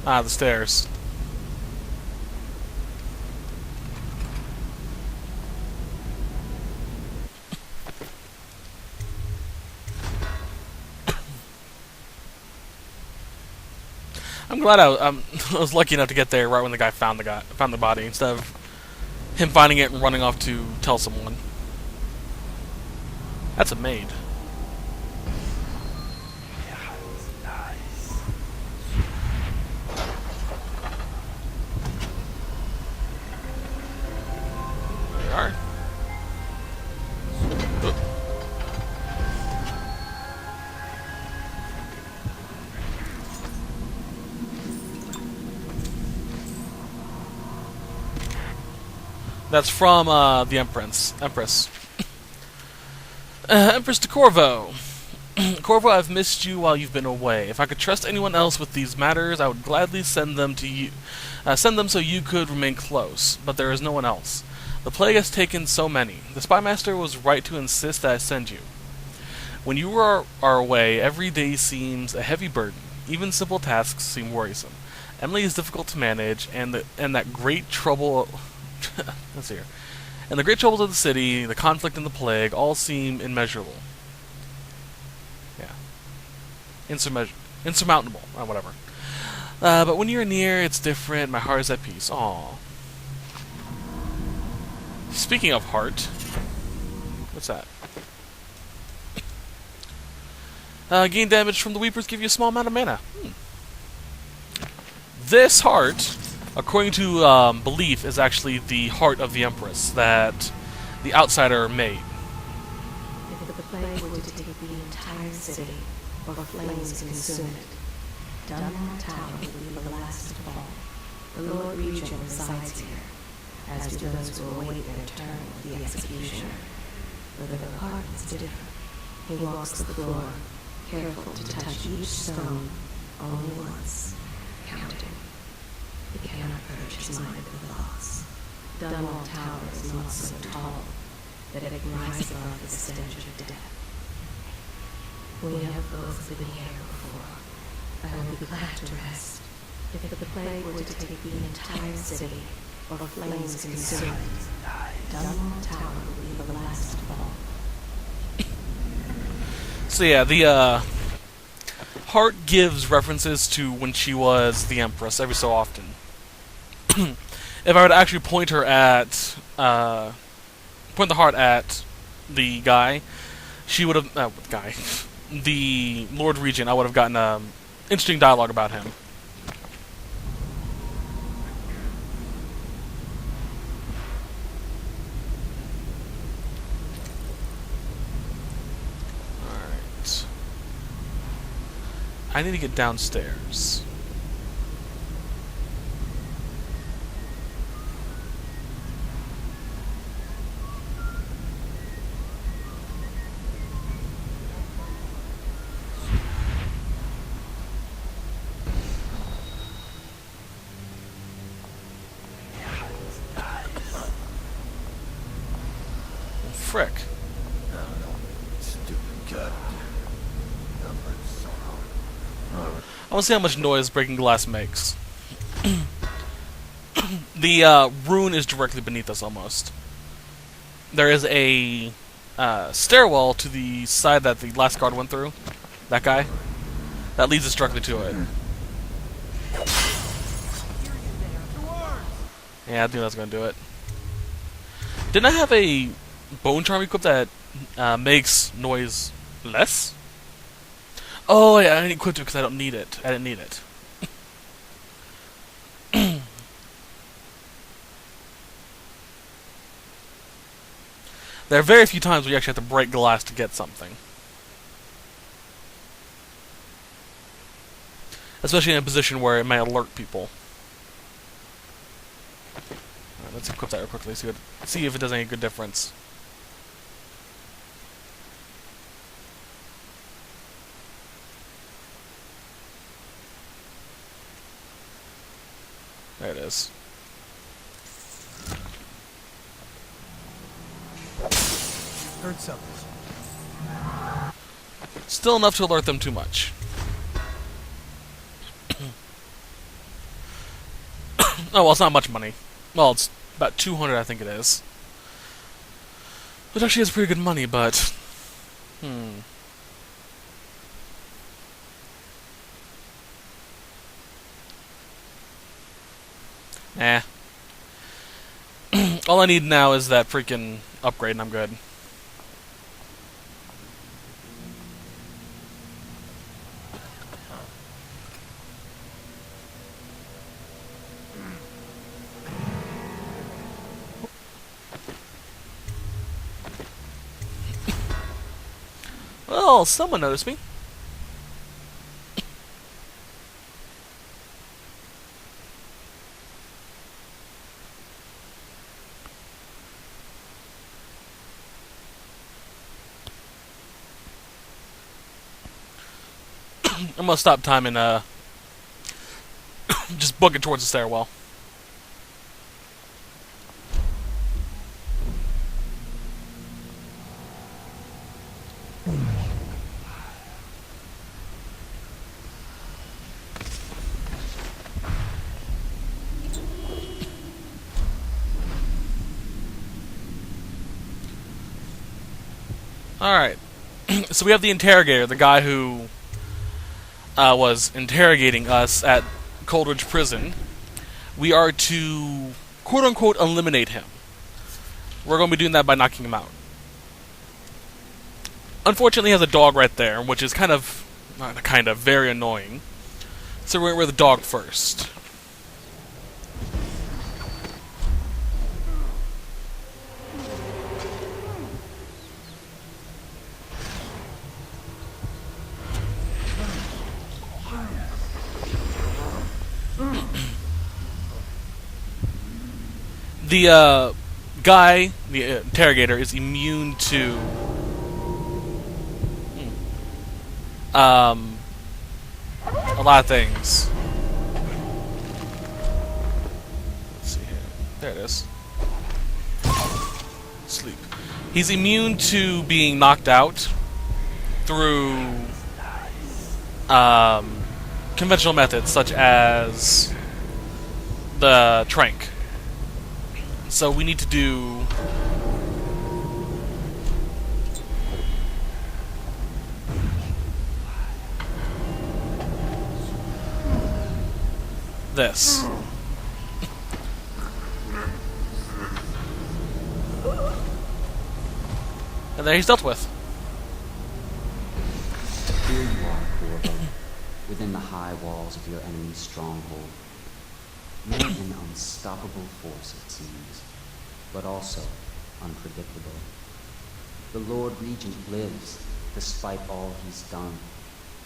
Ah, the stairs. I'm glad I was lucky enough to get there right when the guy found the body instead of him finding it and running off to tell someone. That's a maid. There you are. That's from the Empress. Empress de Corvo. Corvo, I've missed you while you've been away. If I could trust anyone else with these matters, I would gladly send them to you. Send them so you could remain close. But there is no one else. The plague has taken so many. The spymaster was right to insist that I send you. When you are away, every day seems a heavy burden. Even simple tasks seem worrisome. Emily is difficult to manage, and that great trouble. Let's see here. And the great troubles of the city, the conflict and the plague, all seem immeasurable. Yeah. Insurmountable. Whatever. But when you're near, it's different. My heart is at peace. Aww. Speaking of heart. What's that? Gain damage from the Weepers, give you a small amount of mana. This heart, according to belief, is actually the heart of the Empress that the outsider made. If the plague were to take the entire city, or flames consume it, Dunmore Tower would be the last to fall. The Lord Regent resides here, as do those who await their turn with the executioner. But the heart is different. He walks the floor, careful to touch each stone only once, counting. He cannot purge his mind with thoughts. Dunwall Tower is not so tall that it can rise above the stench of death. We have both been here before. I will be glad to rest. If the plague were to take the entire city, or flames consume it, Dunwall Tower would be the last to fall. So yeah, the heart gives references to when she was the Empress every so often. If I were to actually point the heart at the guy, she would have the Lord Regent. I would have gotten interesting dialogue about him. Alright. I need to get downstairs. Frick. I want to see how much noise breaking glass makes. The rune is directly beneath us almost. There is a stairwell to the side that the last guard went through. That guy. That leads us directly to it. Yeah, I think that's going to do it. Didn't I have a bone charm equipped that makes noise less? Oh, yeah, I didn't equip it because I don't need it. I didn't need it. There are very few times where you actually have to break glass to get something. Especially in a position where it may alert people. Alright, let's equip that real quickly, see if it does any good difference. There it is. Heard something. Still enough to alert them too much. Oh, well, it's not much money. Well, it's about 200, I think it is. Which actually is pretty good money, but... Nah. All I need now is that freaking upgrade, and I'm good. Well, someone noticed me. I'm gonna stop time and just book it towards the stairwell. Alright. So we have the interrogator, the guy who was interrogating us at Coldridge Prison. We are to, quote-unquote, eliminate him. We're going to be doing that by knocking him out. Unfortunately, he has a dog right there, which is very annoying. So we're the dog first. The guy, the interrogator, is immune to a lot of things. Let's see here. There it is. Sleep. He's immune to being knocked out through conventional methods such as the trank. So we need to do this. And there he's dealt with. Here you are, Corvo, within the high walls of your enemy's stronghold. You're an unstoppable force, it seems, but also unpredictable. The Lord Regent lives, despite all he's done,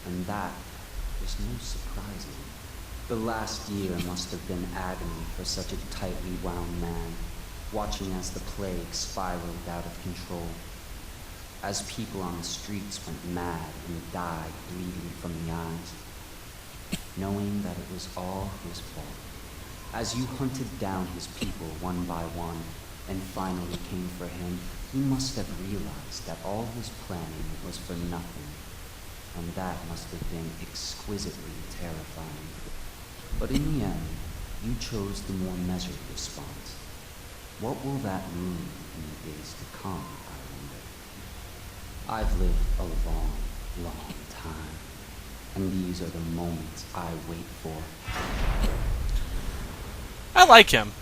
and that is no surprising. The last year must have been agony for such a tightly wound man, watching as the plague spiraled out of control, as people on the streets went mad and died bleeding from the eyes, knowing that it was all his fault. As you hunted down his people one by one, and finally came for him, he must have realized that all his planning was for nothing, and that must have been exquisitely terrifying. But in the end, you chose the more measured response. What will that mean in the days to come, I wonder? I've lived a long, long time, and these are the moments I wait for. I like him.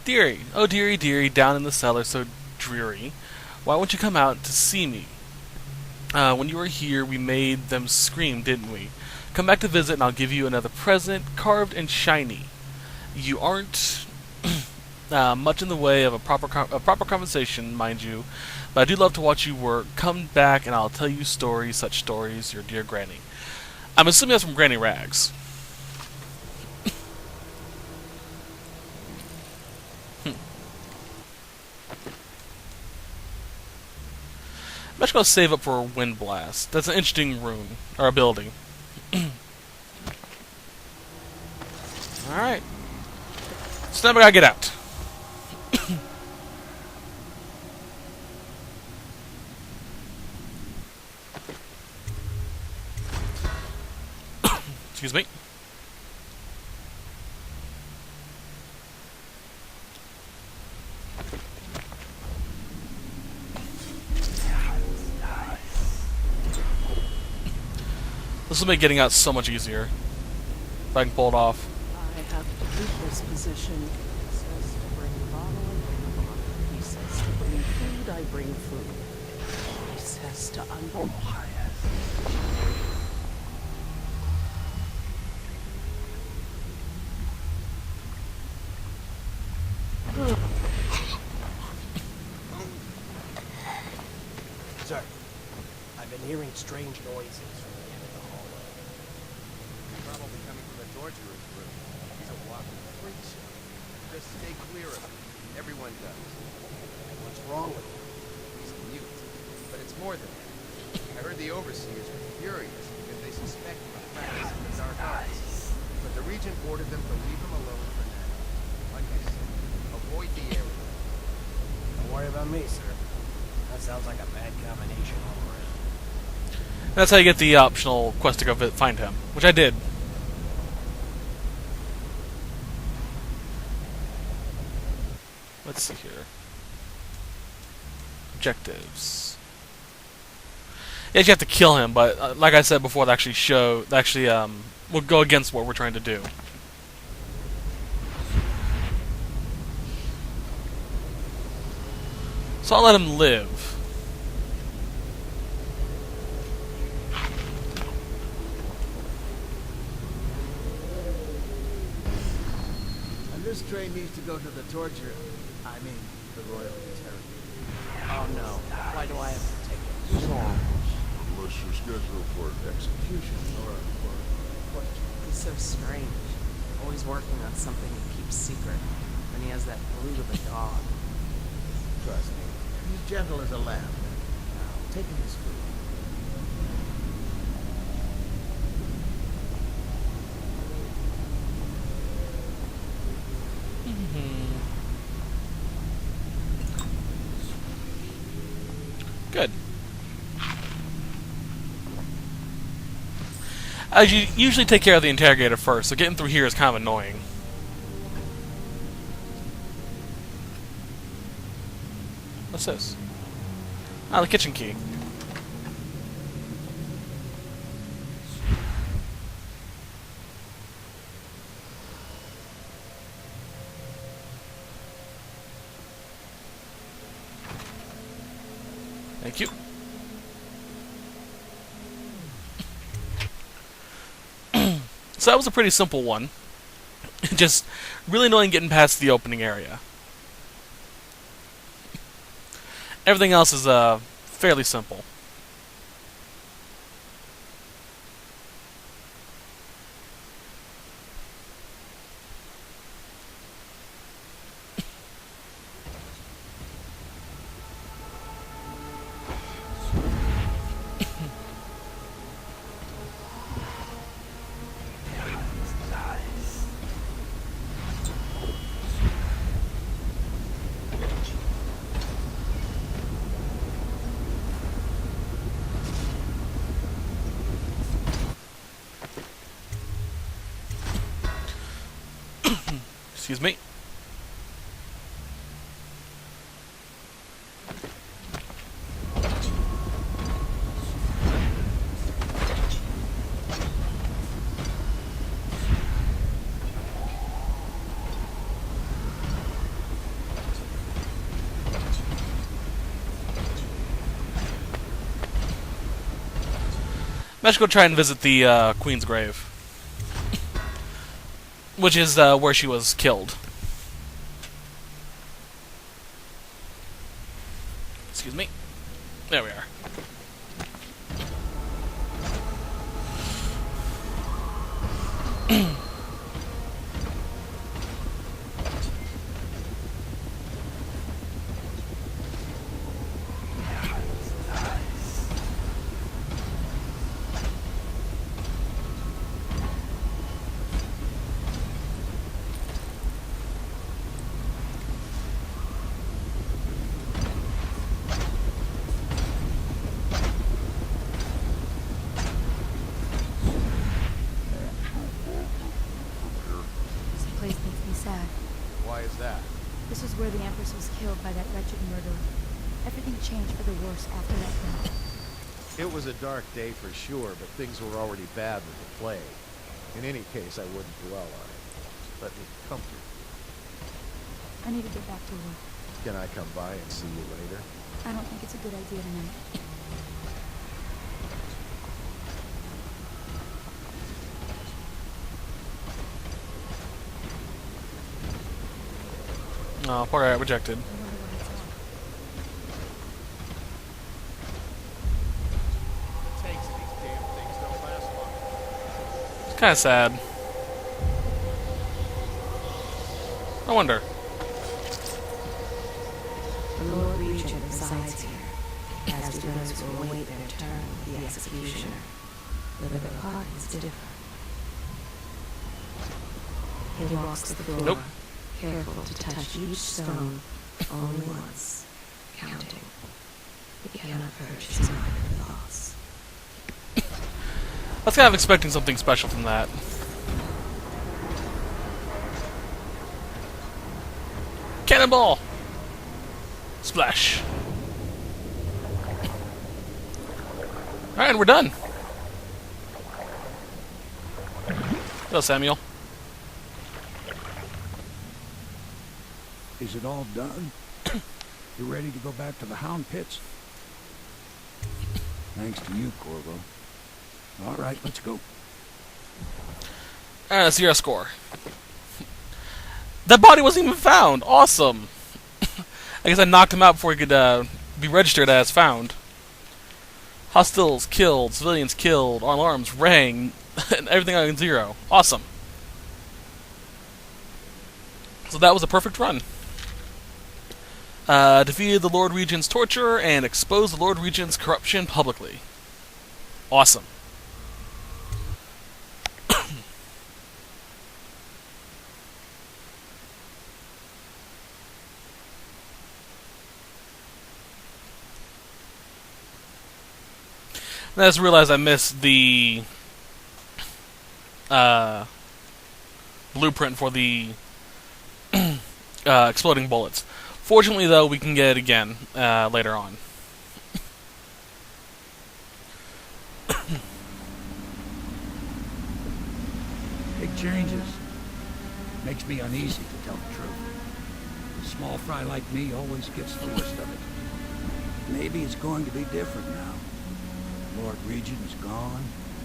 Dearie, oh dearie, dearie, down in the cellar so dreary. Why won't you come out to see me? When you were here, we made them scream, didn't we? Come back to visit and I'll give you another present, carved and shiny. You aren't much in the way of a proper conversation, mind you, but I do love to watch you work. Come back and I'll tell you stories, such stories, your dear Granny. I'm assuming that's from Granny Rags. I'm just going to save up for a Wind Blast. That's an interesting rune, or ability. Alright. So now we gotta get out. Excuse me. This will make getting out so much easier. If I can pull it off. I have to keep this position. He says to bring a bottle, I bring a bottle. He says to bring food, I bring food. He says to unquiet. Sir, I've been hearing strange noises from the end of the hallway. Probably coming from the torturer's room. He's a walking freak show. Just stay clear of him. Everyone does. What's wrong with him? He's mute. But it's more than that. I heard the overseers were furious because they suspect him of practicing the dark arts. But the regent ordered them to leave him alone for now. Like I said, avoid the area. Don't worry about me, sir. That sounds like a bad combination all around. That's how you get the optional quest to go find him, which I did. Let's see here. Objectives. Yeah, you have to kill him, but like I said before, that actually will go against what we're trying to do. So I'll let him live. And this train needs to go to the torture. I mean, the royal interrogation. Oh no, why do I have to take it? Unless you're scheduled for execution or question. He's so strange. Always working on something he keeps secret. And he has that brute of a dog. Trust me, he's gentle as a lamb. Now, take him his food. Good. I usually take care of the interrogator first, so getting through here is kind of annoying. What's this? Ah, the kitchen key. Thank you. So that was a pretty simple one. Just really annoying getting past the opening area. Everything else is fairly simple. Excuse me. I should go try and visit the Queen's grave, which is where she was killed. Excuse me. There we are. place makes me sad. Why is that? This was where the Empress was killed by that wretched murderer. Everything changed for the worse after that night. It was a dark day for sure, but things were already bad with the plague. In any case, I wouldn't dwell on it. Let me comfort you. I need to get back to work. Can I come by and see you later? I don't think it's a good idea tonight. Oh, poor guy got rejected. I wonder what it's all. The tanks of these damn things don't last long. It's kind of sad. I wonder. The Lord Regent resides here, as do those who await their turn with the executioner. But the part is different. He walks the floor, Nope. careful to touch each stone only once, counting. He cannot purge his mind of thoughts. I was kind of expecting something special from that. Cannonball! Splash. Alright, we're done. Hello, Samuel. Is it all done? You ready to go back to the Hound Pits? Thanks to you, Corvo. All right, let's go. Alright, let's see our score. That body wasn't even found! Awesome! I guess I knocked him out before he could be registered as found. Hostiles killed, civilians killed, alarms rang, and everything on 0. Awesome. So that was a perfect run. Defeated the Lord Regent's torturer and exposed the Lord Regent's corruption publicly. Awesome. And I just realized I missed the blueprint for the exploding bullets. Fortunately, though, we can get it again later on. Big changes. Makes me uneasy, to tell the truth. A small fry like me always gets the worst of it. Maybe it's going to be different now. Lord Regent is gone.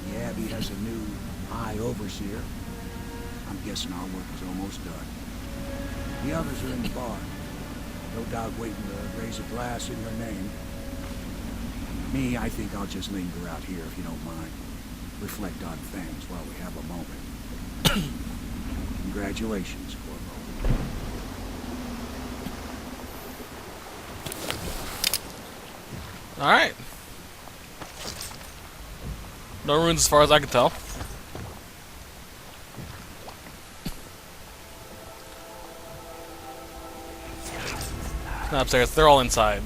The Abbey has a new High Overseer. I'm guessing our work is almost done. The others are in the bar. No doubt waiting to raise a glass in your name. Me, I think I'll just linger out here if you don't mind. Reflect on things while we have a moment. Congratulations, Corvo. Alright. No ruins as far as I can tell. Not upstairs, they're all inside.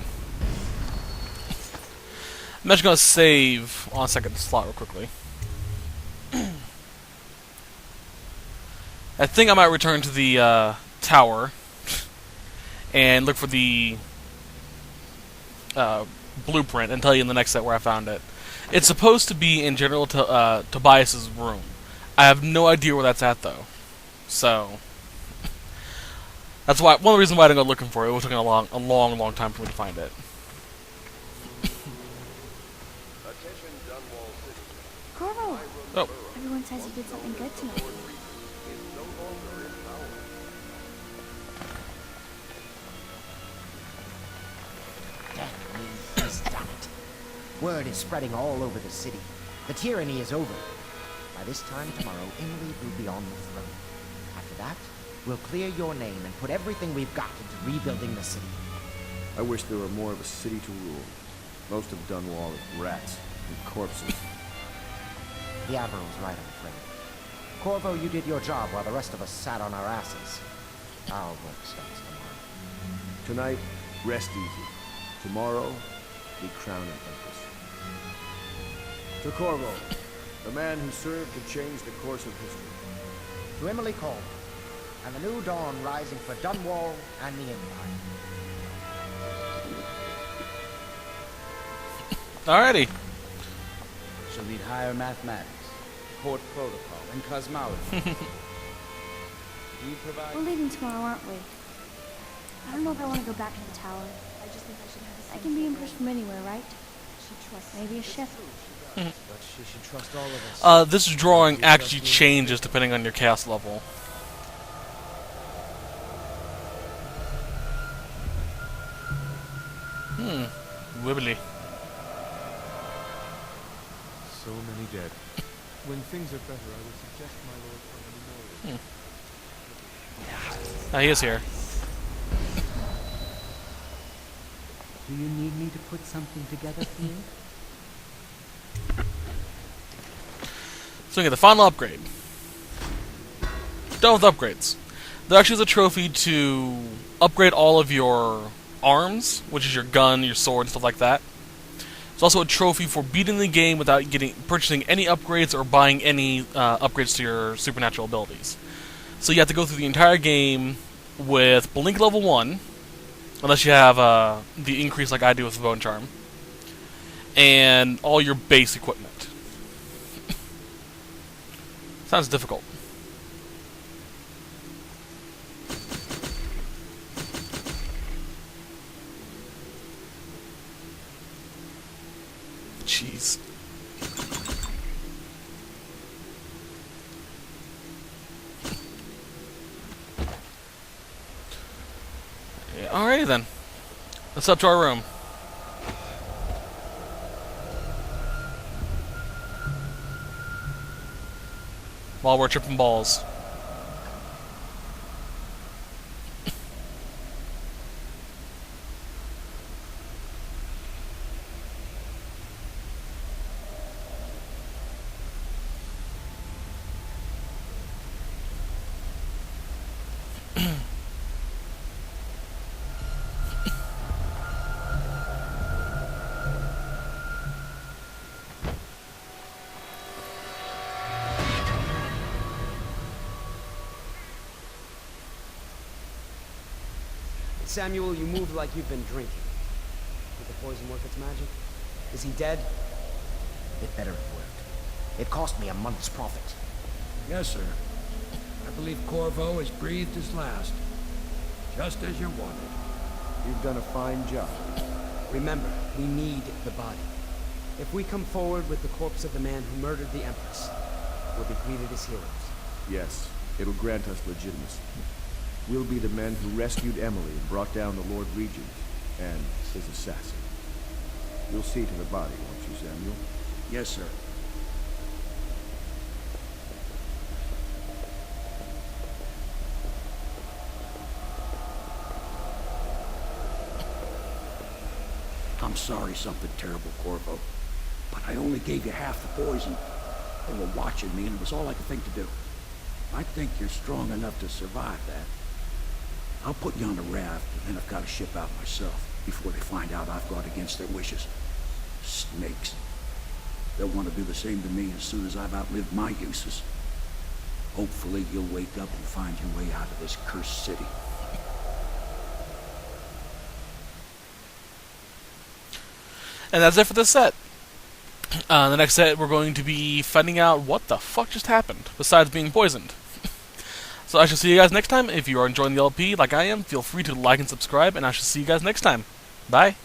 I'm just gonna save on a second slot real quickly. I think I might return to the tower and look for the blueprint and tell you in the next set where I found it. It's supposed to be in General Tobias's room. I have no idea where that's at, though. So that's why one of the reasons why I didn't go looking for it. It was taking a long time for me to find it. Attention, Dunwall City. Corvo! Oh, Everyone says you did something good tonight. Is no longer in power. He's done it. Word is spreading all over the city. The tyranny is over. By this time tomorrow, Emily will be on the throne. After that, we'll clear your name and put everything we've got into rebuilding the city. I wish there were more of a city to rule. Most of Dunwall is rats and corpses. The Admiral's right, I'm afraid. Corvo, you did your job while the rest of us sat on our asses. Our work starts tomorrow. Tonight, rest easy. Tomorrow, we crown an empress. To Corvo, the man who served to change the course of history. To Emily Cole, and the new dawn rising for Dunwall and the Empire. Alrighty. She'll need higher mathematics, court protocol, and cosmology. Do you provide? We're leaving tomorrow, aren't we? I don't know if I want to go back to the tower. I can be Empress from anywhere, right? Maybe a ship. But she should trust all of us. This drawing actually changes depending on your cast level. Wibbly. So many dead. When things are better, I would suggest my lord from the memorial. He is here. Do you need me to put something together for you? So we get the final upgrade. Done with upgrades. There actually is a trophy to upgrade all of your arms, which is your gun, your sword, and stuff like that. There's also a trophy for beating the game without purchasing any upgrades or buying any upgrades to your supernatural abilities. So you have to go through the entire game with Blink level 1, unless you have the increase like I do with the Bone Charm, and all your base equipment. Sounds difficult. Jeez. Yeah, alrighty then. Let's up to our room. While we're tripping balls. Samuel, you move like you've been drinking. Did the poison work its magic? Is he dead? It better have worked. It cost me a month's profit. Yes, sir. I believe Corvo has breathed his last. Just as you wanted. You've done a fine job. Remember, we need the body. If we come forward with the corpse of the man who murdered the Empress, we'll be greeted as heroes. Yes, it'll grant us legitimacy. We'll be the men who rescued Emily and brought down the Lord Regent and his assassin. You'll see to the body, won't you, Samuel? Yes, sir. I'm sorry something terrible, Corvo, but I only gave you half the poison. They were watching me, and it was all I could think to do. I think you're strong enough to survive that. I'll put you on the raft, and then I've got to ship out myself before they find out I've gone against their wishes. Snakes. They'll want to do the same to me as soon as I've outlived my uses. Hopefully you'll wake up and find your way out of this cursed city. And that's it for this set. The next set, we're going to be finding out what the fuck just happened, besides being poisoned. So I shall see you guys next time. If you are enjoying the LP like I am, feel free to like and subscribe, and I shall see you guys next time. Bye.